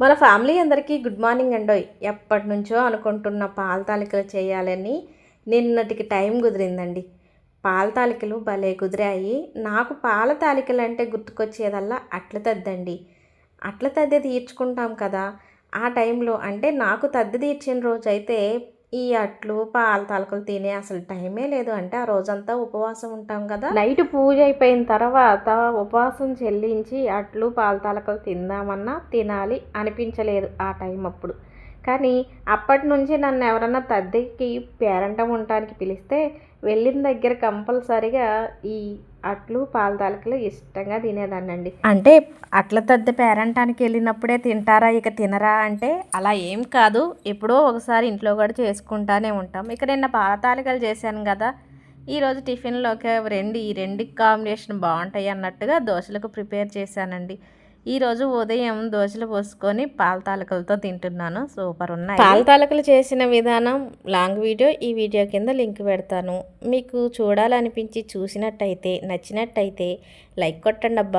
మన ఫ్యామిలీ అందరికీ good morning అండోయ్. ఎప్పటి నుంచో అనుకుంటున్న పాల తాలికలు చేయాలని నిన్నటికి టైం కుదిరిందండి. పాల తాలికలు భలే కుదిరాయి. నాకు పాల తాలికలు అంటే గుర్తుకొచ్చేదల్లా అట్ల తద్దండి. అట్ల తద్దె తీర్చుకుంటాం కదా, ఆ టైంలో అంటే నాకు తద్ది తీర్చిన రోజైతే ఈ అట్లు పాల తాలికలు తినే అసలు టైమే లేదు. అంటే ఆ రోజంతా ఉపవాసం ఉంటాం కదా, నైట్ పూజ అయిపోయిన తర్వాత ఉపవాసం చెల్లించి అట్లు పాల తాలికలు తిందామన్నా తినాలి అనిపించలేదు ఆ టైం అప్పుడు. కానీ అప్పటి నుంచి నన్ను ఎవరన్నా తద్దికి పేరంటం ఉండటానికి పిలిస్తే వెళ్ళిన దగ్గర కంపల్సరిగా ఈ అట్లు పాల తాలికలు ఇష్టంగా తినేదాన్నండి. అంటే అట్ల తద్ది పేరంటానికి వెళ్ళినప్పుడే తింటారా ఇక తినరా అంటే అలా ఏం కాదు, ఎప్పుడో ఒకసారి ఇంట్లో కూడా చేసుకుంటానే ఉంటాం. ఇక నిన్న పాల తాలికలు చేశాను కదా, ఈరోజు టిఫిన్లోకి ఈ రెండుకి కాంబినేషన్ బాగుంటాయి అన్నట్టుగా దోశలకు ప్రిపేర్ చేశానండి. ఈరోజు ఉదయం దోశలు పోసుకొని పాల తాలికలతో తింటున్నాను. సూపర్ ఉన్నాయి. పాల తాలికలు చేసిన విధానం లాంగ్ వీడియో ఈ వీడియో కింద లింక్ పెడతాను. మీకు చూడాలనిపించి చూసినట్టయితే నచ్చినట్టయితే లైక్ కొట్టండి అబ్బా.